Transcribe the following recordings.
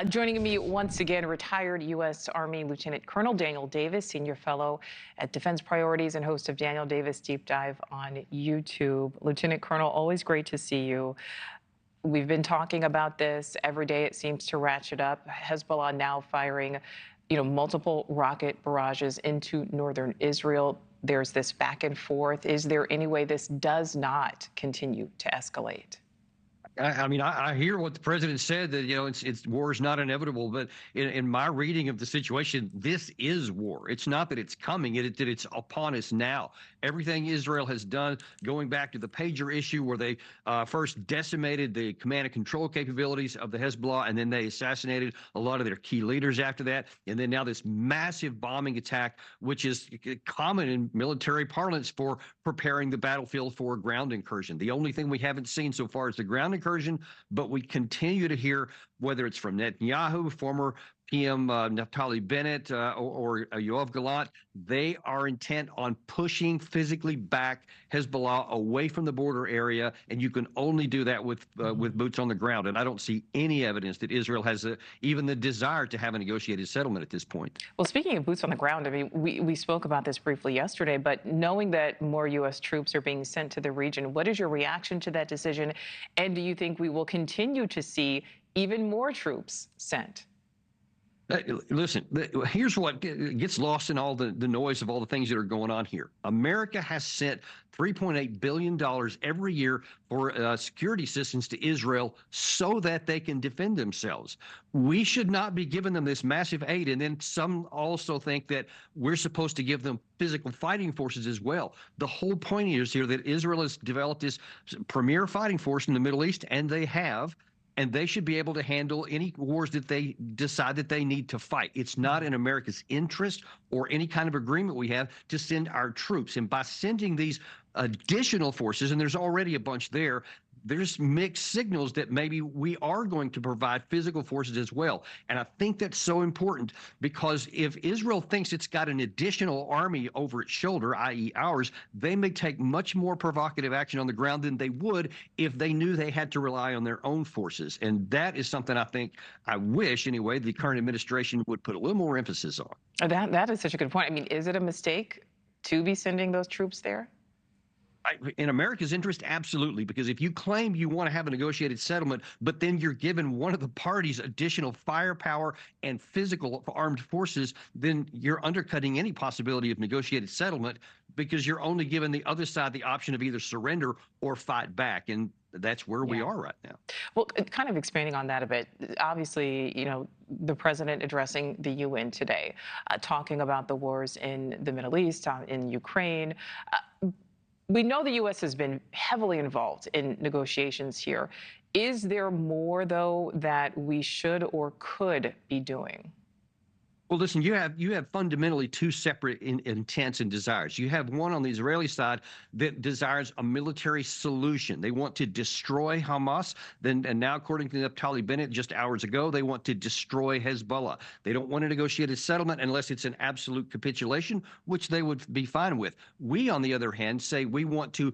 Joining me once again, retired U.S. Army Lieutenant Colonel Daniel Davis, Senior Fellow at Defense Priorities and host of Daniel Davis Deep Dive on YouTube. Lieutenant Colonel, always great to see you. We've been talking about this every day. It seems to ratchet up. Hezbollah now firing, multiple rocket barrages into northern Israel. There's this back and forth. Is there any way this does not continue to escalate? I hear what the president said, that it's war is not inevitable, but in my reading of the situation, this is war. It's not that it's coming; it's upon us now. Everything Israel has done, going back to the pager issue, where they first decimated the command and control capabilities of the Hezbollah, and then they assassinated a lot of their key leaders after that, and then now this massive bombing attack, which is common in military parlance for preparing the battlefield for a ground incursion. The only thing we haven't seen so far is the ground incursion, but we continue to hear, whether it's from Netanyahu, former PM Naftali Bennett, or Yoav Gallant, they are intent on pushing physically back Hezbollah away from the border area, and you can only do that with boots on the ground. And I don't see any evidence that Israel has even the desire to have a negotiated settlement at this point. Well, speaking of boots on the ground, I mean, we spoke about this briefly yesterday, but knowing that more U.S. troops are being sent to the region, what is your reaction to that decision? And do you think we will continue to see even more troops sent? Listen, here's what gets lost in all the noise of all the things that are going on here. America has sent $3.8 billion every year for security assistance to Israel so that they can defend themselves. We should not be giving them this massive aid. And then some also think that we're supposed to give them physical fighting forces as well. The whole point is here that Israel has developed this premier fighting force in the Middle East, and they have. And they should be able to handle any wars that they decide that they need to fight. It's not in America's interest or any kind of agreement we have to send our troops. And by sending these additional forces, and there's already a bunch there, there's mixed signals that maybe we are going to provide physical forces as well. And I think that's so important, because if Israel thinks it's got an additional army over its shoulder, i.e. ours, they may take much more provocative action on the ground than they would if they knew they had to rely on their own forces. And that is something I wish anyway, the current administration would put a little more emphasis on. That is such a good point. I mean, is it a mistake to be sending those troops there? In America's interest, absolutely, because if you claim you want to have a negotiated settlement, but then you're given one of the parties additional firepower and physical armed forces, then you're undercutting any possibility of negotiated settlement, because you're only giving the other side the option of either surrender or fight back. And that's where we are right now. Well, kind of expanding on that a bit, obviously, the president addressing the UN today, talking about the wars in the Middle East, in Ukraine. We know the U.S. has been heavily involved in negotiations here. Is there more, though, that we should or could be doing? Well, listen, you have fundamentally two separate intents and desires. You have one on the Israeli side that desires a military solution. They want to destroy Hamas. And now, according to Naftali Bennett, just hours ago, they want to destroy Hezbollah. They don't want to negotiate a settlement unless it's an absolute capitulation, which they would be fine with. We, on the other hand, say we want to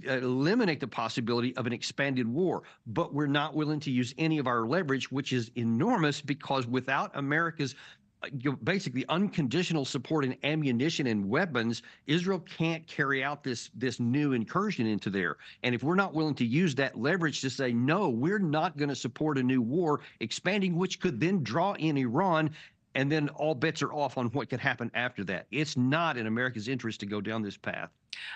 eliminate the possibility of an expanded war, but we're not willing to use any of our leverage, which is enormous, because without America's basically unconditional support in ammunition and weapons, Israel can't carry out this new incursion into there. And if we're not willing to use that leverage to say, no, we're not going to support a new war expanding, which could then draw in Iran, and then all bets are off on what could happen after that. It's not in America's interest to go down this path.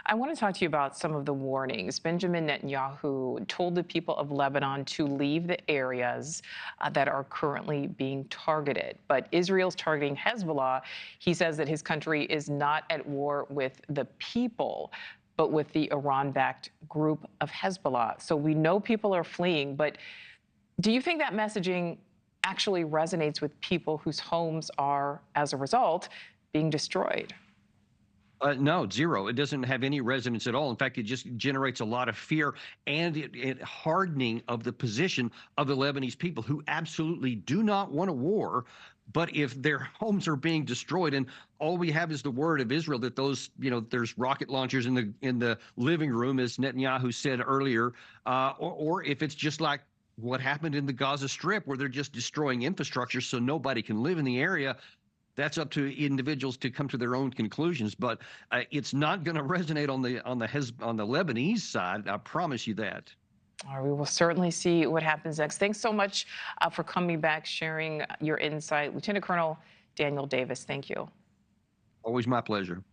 I want to talk to you about some of the warnings. Benjamin Netanyahu told the people of Lebanon to leave the areas that are currently being targeted. But Israel's targeting Hezbollah. He says that his country is not at war with the people, but with the Iran-backed group of Hezbollah. So we know people are fleeing, but do you think that messaging actually resonates with people whose homes are, as a result, being destroyed? No, zero. It doesn't have any resonance at all. In fact, it just generates a lot of fear and it hardening of the position of the Lebanese people, who absolutely do not want a war. But if their homes are being destroyed, and all we have is the word of Israel that those, there's rocket launchers in the living room, as Netanyahu said earlier, or if it's just like what happened in the Gaza Strip, where they're just destroying infrastructure so nobody can live in the area. That's up to individuals to come to their own conclusions, but it's not going to resonate on the Lebanese side. I promise you that. All right, we will certainly see what happens next. Thanks so much for coming back, sharing your insight. Lieutenant Colonel Daniel Davis, thank you. Always my pleasure.